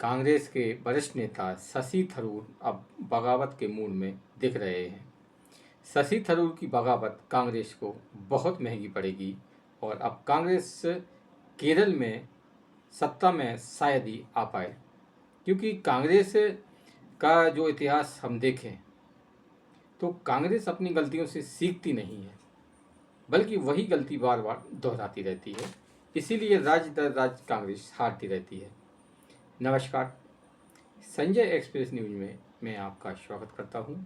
कांग्रेस के वरिष्ठ नेता शशि थरूर अब बगावत के मूड में दिख रहे हैं। शशि थरूर की बगावत कांग्रेस को बहुत महंगी पड़ेगी और अब कांग्रेस केरल में सत्ता में शायद ही आ पाए, क्योंकि कांग्रेस का जो इतिहास हम देखें तो कांग्रेस अपनी गलतियों से सीखती नहीं है, बल्कि वही गलती बार बार दोहराती रहती है। इसीलिए राज्य दर राज्य कांग्रेस हारती रहती है। नमस्कार, संजय एक्सप्रेस न्यूज में मैं आपका स्वागत करता हूं।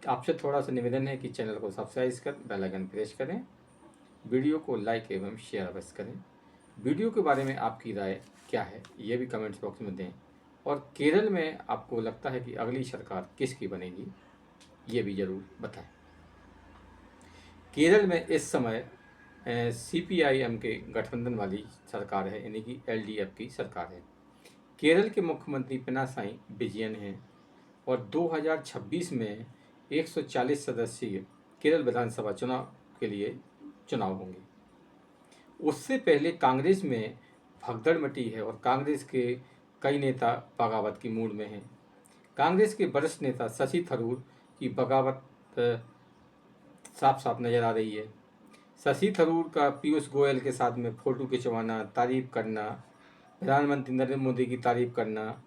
आपसे थोड़ा सा निवेदन है कि चैनल को सब्सक्राइब कर बेल आइकन प्रेस करें, वीडियो को लाइक एवं शेयर अवश्य करें। वीडियो के बारे में आपकी राय क्या है ये भी कमेंट्स बॉक्स में दें, और केरल में आपको लगता है कि अगली सरकार किसकी बनेगी ये भी ज़रूर बताएं। केरल में इस समय CPIM के गठबंधन वाली सरकार है, यानी कि LDF की सरकार है। केरल के मुख्यमंत्री पिनासाई विजयन हैं और 2026 में 140 सदस्यीय केरल विधानसभा चुनाव के लिए चुनाव होंगे। उससे पहले कांग्रेस में भगदड़ मची है और कांग्रेस के कई नेता बगावत की मूड में हैं। कांग्रेस के वरिष्ठ नेता शशि थरूर की बगावत साफ साफ नजर आ रही है। शशि थरूर का पीयूष गोयल के साथ में फोटो खिंचवाना, तारीफ करना, प्रधानमंत्री नरेंद्र मोदी की तारीफ करना,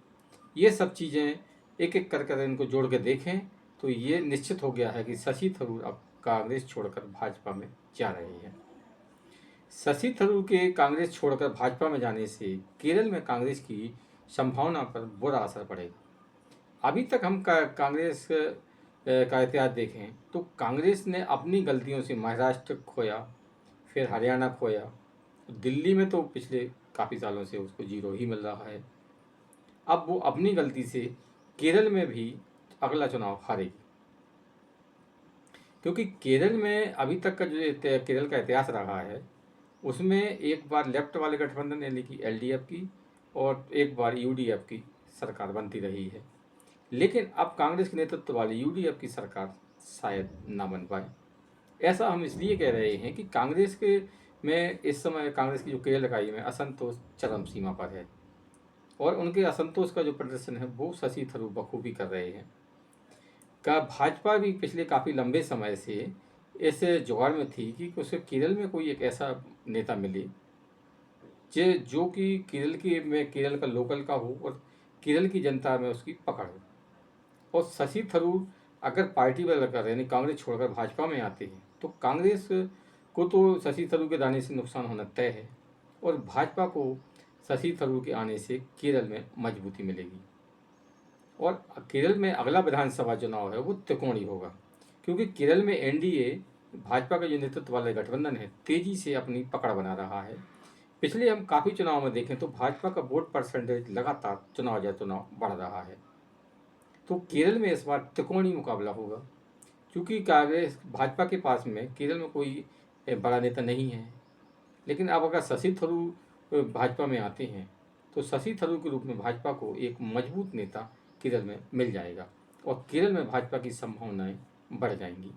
ये सब चीज़ें एक एक कर कर इनको जोड़ के देखें तो ये निश्चित हो गया है कि शशि थरूर अब कांग्रेस छोड़कर भाजपा में जा रहे हैं। शशि थरूर के कांग्रेस छोड़कर भाजपा में जाने से केरल में कांग्रेस की संभावना पर बुरा असर पड़ेगा। अभी तक हम कांग्रेस का इतिहास देखें तो कांग्रेस ने अपनी गलतियों से महाराष्ट्र खोया, फिर हरियाणा खोया, दिल्ली में तो पिछले काफ़ी सालों से उसको 0 ही मिल रहा है। अब वो अपनी गलती से केरल में भी अगला चुनाव हारेगी, क्योंकि केरल में अभी तक का जो केरल का इतिहास रहा है उसमें एक बार लेफ्ट वाले गठबंधन यानी कि LDF की और एक बार UDF की सरकार बनती रही है। लेकिन अब कांग्रेस के नेतृत्व वाली UDF की सरकार शायद ना बन पाए। ऐसा हम इसलिए कह रहे हैं कि कांग्रेस के में इस समय कांग्रेस की जो केरल इकाई में असंतोष चरम सीमा पर है और उनके असंतोष का जो प्रदर्शन है वो शशि थरूर बखूबी कर रहे हैं। भाजपा भी पिछले काफ़ी लंबे समय से इस जुगाड़ में थी कि उसे केरल में कोई एक ऐसा नेता मिले जो कि केरल का लोकल का हो और केरल की जनता में उसकी पकड़ हो। और शशि थरूर अगर पार्टी बदल कर यानी कांग्रेस छोड़कर भाजपा में आते हैं तो कांग्रेस को तो शशि थरूर के जाने से नुकसान होना तय है और भाजपा को शशि थरूर के आने से केरल में मजबूती मिलेगी। और केरल में अगला विधानसभा चुनाव है वो त्रिकोणीय होगा, क्योंकि केरल में NDA भाजपा का जो नेतृत्व वाला गठबंधन है तेजी से अपनी पकड़ बना रहा है। पिछले हम काफ़ी चुनाव में देखें तो भाजपा का वोट परसेंटेज लगातार चुनाव बढ़ रहा है। तो केरल में इस बार त्रिकोणीय मुकाबला होगा, क्योंकि कांग्रेस भाजपा के पास में केरल में कोई बड़ा नेता नहीं है। लेकिन अब अगर शशि थरूर भाजपा में आते हैं तो शशि थरूर के रूप में भाजपा को एक मजबूत नेता केरल में मिल जाएगा और केरल में भाजपा की संभावनाएं बढ़ जाएंगी।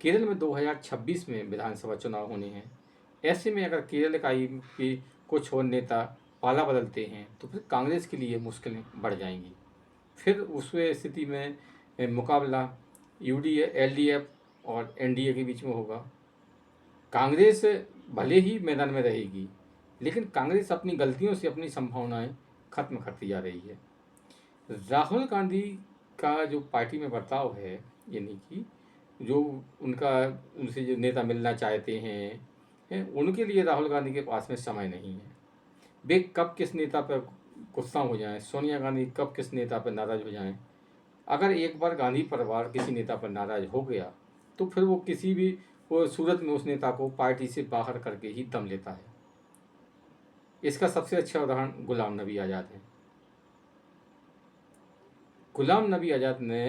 केरल में 2026 में विधानसभा चुनाव होने हैं। ऐसे में अगर केरल इकाई के कुछ और नेता पाला बदलते हैं तो फिर कांग्रेस के लिए मुश्किलें बढ़ जाएंगी। फिर उस स्थिति में मुकाबला UDA, LDF और NDA के बीच में होगा। कांग्रेस भले ही मैदान में रहेगी, लेकिन कांग्रेस अपनी गलतियों से अपनी संभावनाएं खत्म करती जा रही है। राहुल गांधी का जो पार्टी में बर्ताव है, यानी कि जो उनसे जो नेता मिलना चाहते हैं, उनके लिए राहुल गांधी के पास में समय नहीं है। वे कब किस नेता पर गुस्सा हो जाएं, सोनिया गांधी कब किस नेता पर नाराज हो जाएं। अगर एक बार गांधी परिवार किसी नेता पर नाराज हो गया तो फिर वो सूरत में उस नेता को पार्टी से बाहर करके ही दम लेता है। इसका सबसे अच्छा उदाहरण गुलाम नबी आज़ाद है। गुलाम नबी आज़ाद ने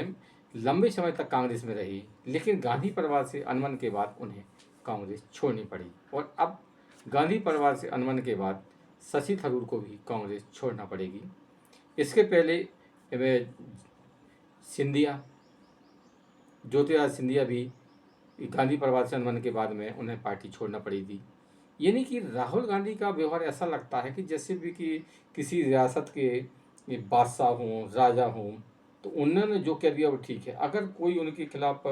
लंबे समय तक कांग्रेस में रही, लेकिन गांधी परिवार से अनबन के बाद उन्हें कांग्रेस छोड़नी पड़ी और अब गांधी परिवार से अनबन के बाद शशि थरूर को भी कांग्रेस छोड़ना पड़ेगी। इसके पहले वे सिंधिया ज्योतिराज सिंधिया भी गांधी परिवार से अनबन के बाद में उन्हें पार्टी छोड़ना पड़ी थी। यानी कि राहुल गांधी का व्यवहार ऐसा लगता है कि जैसे भी कि किसी रियासत के ये बादशाह हों, राजा हों, तो उन्होंने जो कह दिया वो ठीक है। अगर कोई उनके खिलाफ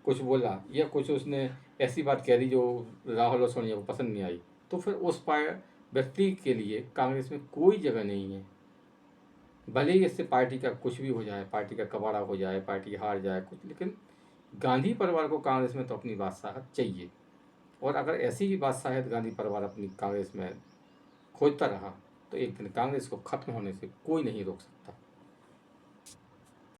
कुछ बोला या कुछ उसने ऐसी बात कह दी जो राहुल और सोनिया को पसंद नहीं आई, तो फिर उस व्यक्ति के लिए कांग्रेस में कोई जगह नहीं है। भले ही इससे पार्टी का कुछ भी हो जाए, पार्टी का कबाड़ा हो जाए, पार्टी हार जाए कुछ, लेकिन गांधी परिवार को कांग्रेस में तो अपनी बादशाहत चाहिए। और अगर ऐसी ही बादशाहत गांधी परिवार अपनी कांग्रेस में खोजता रहा, तो एक दिन कांग्रेस को खत्म होने से कोई नहीं रोक सकता।